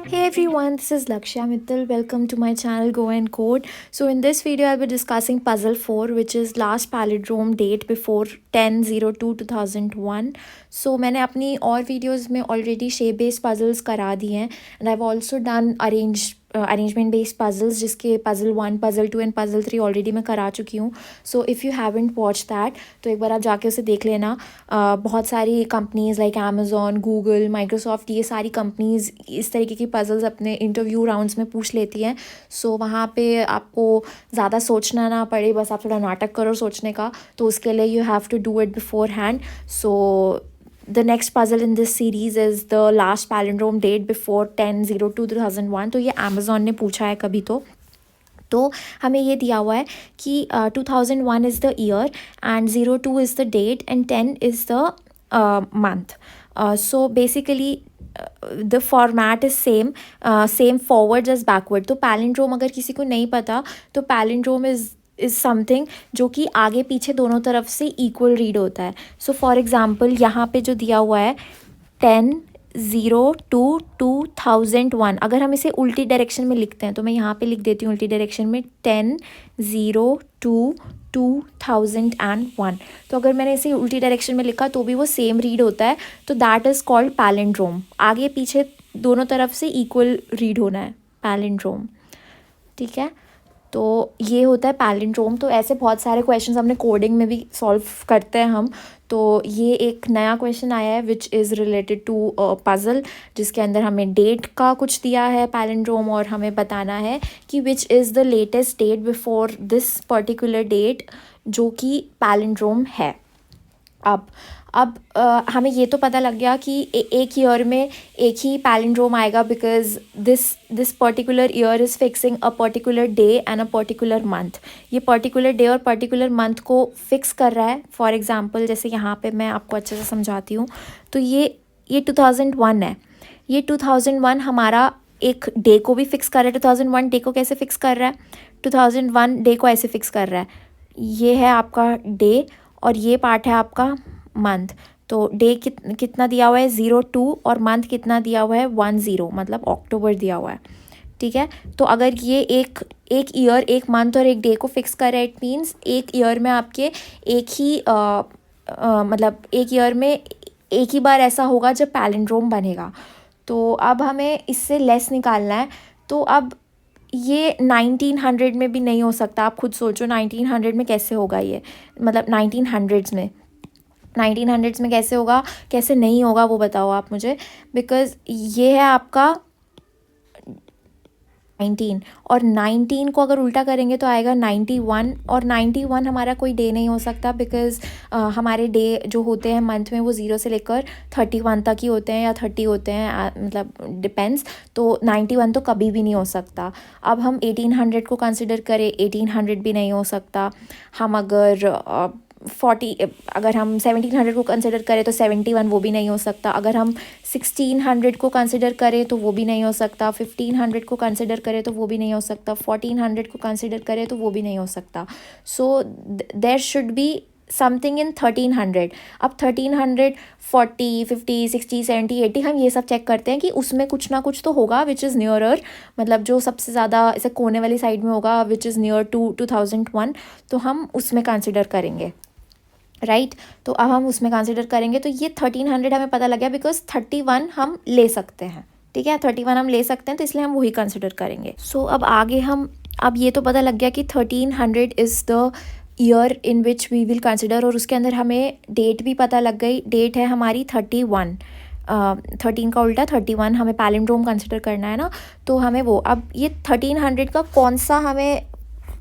Hey everyone, this is Lakshya Mittal. Welcome to my channel Go and Code. So in this video I'll be discussing puzzle 4, which is last palindrome date before 10/02/2001. So मैंने अपनी और videos में already shape based puzzles करा दी हैं and I've also done arrangement based puzzles जिसके puzzle 1, puzzle 2 and puzzle 3 already मैं करा चुकी हूँ. So if you haven't watched that तो एक बार आप जाके उसे देख लेना. बहुत सारी companies like Amazon, Google, Microsoft, ये सारी कंपनीज़ इस तरीके की पजल्स अपने इंटरव्यू राउंड्स में पूछ लेती हैं. सो वहाँ पे आपको ज़्यादा सोचना ना पड़े, बस आप थोड़ा नाटक करो सोचने का. तो उसके लिए you have to do it beforehand. So the next puzzle in this series is the last palindrome date before 10/02/2001. तो ये अमेज़ॉन ने पूछा है कभी तो हमें ये दिया हुआ है कि 2001 is the year and 02 is the date and 10 is the month. So basically the format is same forward as backward. तो पैलिंड्रोम अगर किसी को नहीं पता तो पैलिंड्रोम इज़ समथिंग जो कि आगे पीछे दोनों तरफ से इक्वल रीड होता है. सो फॉर एग्ज़ाम्पल यहाँ पे जो दिया हुआ है 10/02/2001, अगर हम इसे उल्टी डायरेक्शन में लिखते हैं तो मैं यहाँ पे लिख देती हूँ उल्टी डायरेक्शन में 10/02/2001. तो अगर मैंने इसे उल्टी डायरेक्शन में लिखा तो भी वो सेम रीड होता है. तो दैट इज़ कॉल्ड पैलिंड्रोम. आगे पीछे दोनों तरफ से इक्वल रीड होना है, पैलिंड्रोम. ठीक है, तो ये होता है पैलिंड्रोम. तो ऐसे बहुत सारे क्वेश्चंस हमने कोडिंग में भी सॉल्व करते हैं हम. तो ये एक नया क्वेश्चन आया है which is related to puzzle, जिसके अंदर हमें डेट का कुछ दिया है पैलिंड्रोम और हमें बताना है कि which is the latest date before this particular date जो कि पैलिंड्रोम है. अब हमें ये तो पता लग गया कि एक ईयर में एक ही पैलिंड्रोम आएगा because this particular year is fixing a particular day and a particular month. ये पर्टिकुलर डे और पर्टिकुलर मंथ को फिक्स कर रहा है. फॉर एग्जांपल जैसे यहाँ पे मैं आपको अच्छे से समझाती हूँ. तो ये 2001 है. ये 2001 हमारा एक डे को भी फिक्स कर रहा है. 2001 डे को कैसे फिक्स कर रहा है? 2001 डे को ऐसे फिक्स कर रहा है. ये है आपका डे और ये पार्ट है आपका मंथ. तो डे कितना दिया हुआ है 02 और मंथ कितना दिया हुआ है 10, मतलब अक्टूबर दिया हुआ है. ठीक है, तो अगर ये एक ईयर, एक मंथ और एक डे को फिक्स कर रहा है, इट मीन्स एक ईयर में आपके एक ही मतलब एक ईयर में एक ही बार ऐसा होगा जब पैलिंड्रोम बनेगा. तो अब हमें इससे लेस निकालना है. तो अब ये 1900 में भी नहीं हो सकता. आप खुद सोचो 1900 में कैसे होगा ये, मतलब 1900s में कैसे होगा, कैसे नहीं होगा वो बताओ आप मुझे. बिकॉज ये है आपका 19 और 19 को अगर उल्टा करेंगे तो आएगा 91 और 91 हमारा कोई डे नहीं हो सकता बिकॉज हमारे डे जो होते हैं मंथ में वो 0 से लेकर 31 तक ही होते हैं या 30 होते हैं, मतलब डिपेंड्स. तो 91 तो कभी भी नहीं हो सकता. अब हम 1800 को कंसिडर करें, 1800 भी नहीं हो सकता. हम अगर 1700 को कंसिडर करें तो 71 वो भी नहीं हो सकता. अगर हम 1600 को कंसिडर करें तो वो भी नहीं हो सकता. 1500 को कंसिडर करें तो वो भी नहीं हो सकता. 1400 को कंसिडर करें तो वो भी नहीं हो सकता. So there should be something in 1300. अब 1300, 40, 50, 60, 70, 80 हम ये सब चेक करते हैं कि उसमें कुछ ना कुछ तो होगा विच इज़ नियरर, मतलब जो सबसे ज़्यादा ऐसे कोने वाली साइड में होगा विच इज़ नियर टू 2001. तो हम उसमें कंसिडर करेंगे, राइट. तो अब हम उसमें कंसिडर करेंगे. तो ये 1300 हमें पता लग गया बिकॉज 31 हम ले सकते हैं. ठीक है, 31 हम ले सकते हैं तो इसलिए हम वही कंसिडर करेंगे. सो अब आगे अब ये तो पता लग गया कि 1300 is the year in which we will consider, और उसके अंदर हमें डेट भी पता लग गई. डेट है हमारी 31. 13 का उल्टा 31, हमें पैलिंड्रोम कंसिडर करना है ना. तो हमें वो अब ये 1300 का कौन सा हमें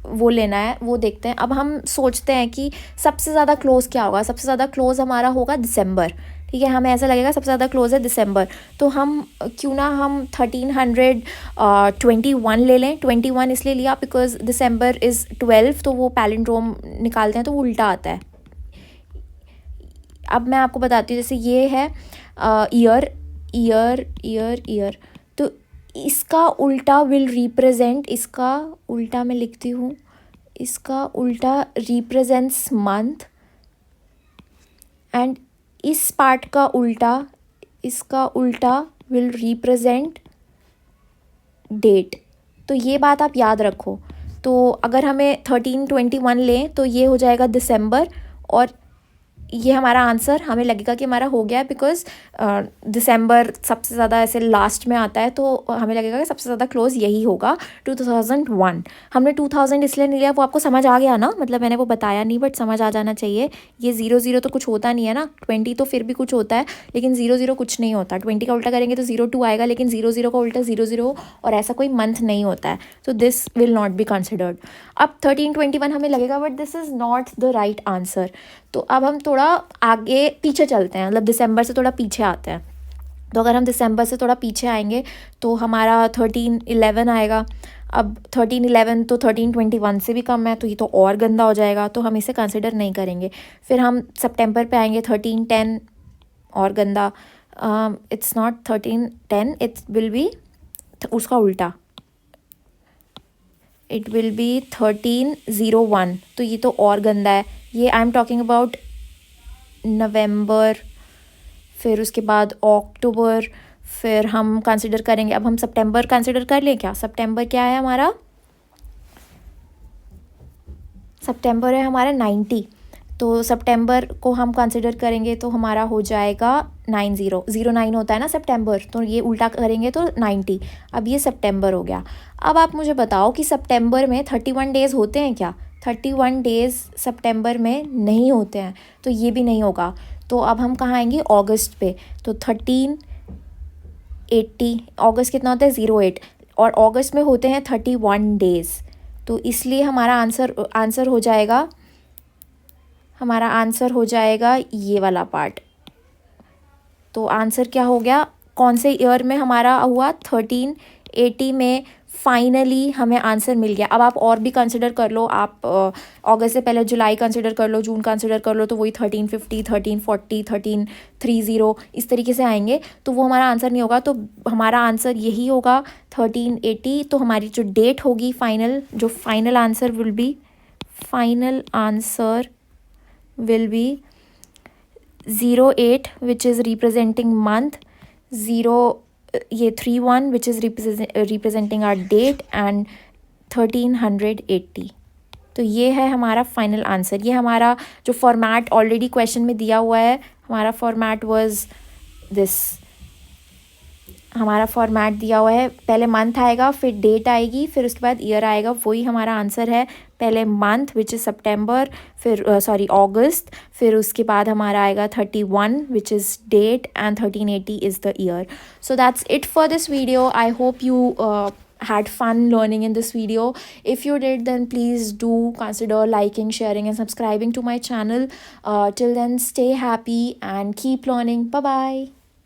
वो लेना है वो देखते हैं. अब हम सोचते हैं कि सबसे ज़्यादा क्लोज क्या होगा. सबसे ज़्यादा क्लोज हमारा होगा दिसंबर. ठीक है, हमें ऐसा लगेगा सबसे ज़्यादा क्लोज है दिसंबर. तो हम क्यों ना हम 1321 ले लें. 21 इसलिए लिया बिकॉज दिसंबर इज़ 12, तो वो पैलिंड्रोम निकालते हैं तो वो उल्टा आता है. अब मैं आपको बताती हूँ, जैसे ये है ईयर ईयर ईयर ईयर. तो इसका उल्टा विल रिप्रेजेंट, इसका उल्टा मैं लिखती हूँ, इसका उल्टा रिप्रेजेंट्स मंथ एंड इस पार्ट का उल्टा, इसका उल्टा विल रिप्रेजेंट डेट। तो ये बात आप याद रखो। तो अगर हमें 1321 लें तो ये हो जाएगा दिसंबर, और ये हमारा आंसर हमें लगेगा कि हमारा हो गया है, बिकॉज दिसंबर सबसे ज़्यादा ऐसे लास्ट में आता है, तो हमें लगेगा कि सबसे ज़्यादा क्लोज यही होगा 2001। हमने 2000 इसलिए नहीं लिया, वो आपको समझ आ गया ना, मतलब मैंने वो बताया नहीं बट समझ आ जाना चाहिए। ये 00 तो कुछ होता नहीं है ना, 20 तो फिर भी कुछ होता है, लेकिन 00 कुछ नहीं होता। 20 का उल्टा करेंगे तो 02 आएगा, लेकिन 00 का उल्टा 00, और ऐसा कोई मंथ नहीं होता है, तो this will not be considered. अब 1321 हमें लगेगा but this is not the right answer. तो अब हम थोड़ा आगे पीछे चलते हैं, मतलब दिसंबर से थोड़ा पीछे आते हैं। तो अगर हम दिसंबर से थोड़ा पीछे आएंगे तो हमारा 1311 आएगा। अब 1311 तो 1321 से भी कम है, तो ये तो और गंदा हो जाएगा, तो हम इसे कंसिडर नहीं करेंगे। फिर हम सितंबर पे आएंगे, 1310, और गंदा। It's not 1310, it's will be उसका उल्टा, इट विल बी 1301, तो ये तो और गंदा है। ये आई एम टॉकिंग अबाउट नवंबर, फिर उसके बाद अक्टूबर, फिर हम कंसिडर करेंगे। अब हम सितंबर कंसिडर कर लें क्या? सितंबर क्या है हमारा? सितंबर है हमारा 90, तो सितंबर को हम कंसिडर करेंगे तो हमारा हो जाएगा 09 होता है ना सितंबर, तो ये उल्टा करेंगे तो 90। अब ये सितंबर हो गया। अब आप मुझे बताओ कि सितंबर में 31 डेज़ होते हैं क्या? 31 डेज़ सितंबर में नहीं होते हैं, तो ये भी नहीं होगा। तो अब हम कहाँ आएंगे? अगस्त पे। तो 1380, अगस्त कितना होता है? 08, और अगस्त में होते हैं 31 डेज़, तो इसलिए हमारा आंसर हो जाएगा, हमारा आंसर हो जाएगा ये वाला पार्ट। तो आंसर क्या हो गया? कौन से ईयर में हमारा हुआ? 1380 में फाइनली हमें आंसर मिल गया। अब आप और भी कंसिडर कर लो, आप अगस्त से पहले जुलाई कंसिडर कर लो, जून कंसिडर कर लो, तो वही 1350, 1340, 1330 इस तरीके से आएंगे, तो वो हमारा आंसर नहीं होगा। तो हमारा आंसर यही होगा 1380। तो हमारी जो डेट होगी फाइनल, जो final answer will be, final answer will be 08 which is representing month, 0 ये 31 which is representing our date, and 1380। तो ये है हमारा फाइनल आंसर। ये हमारा जो फॉर्मेट ऑलरेडी क्वेश्चन में दिया हुआ है, हमारा फॉर्मेट वाज दिस, हमारा फॉर्मेट दिया हुआ है, पहले मंथ आएगा, फिर डेट आएगी, फिर उसके बाद ईयर आएगा, वही हमारा आंसर है। पहले मंथ विच इज़ सितंबर, फिर अगस्त, फिर उसके बाद हमारा आएगा 31 which is date, and 1380 is the year. So that's it for this video. I hope you had fun learning in this video. If you did, then please do consider liking, sharing and subscribing to my channel. Till then, stay happy and keep learning. Bye bye.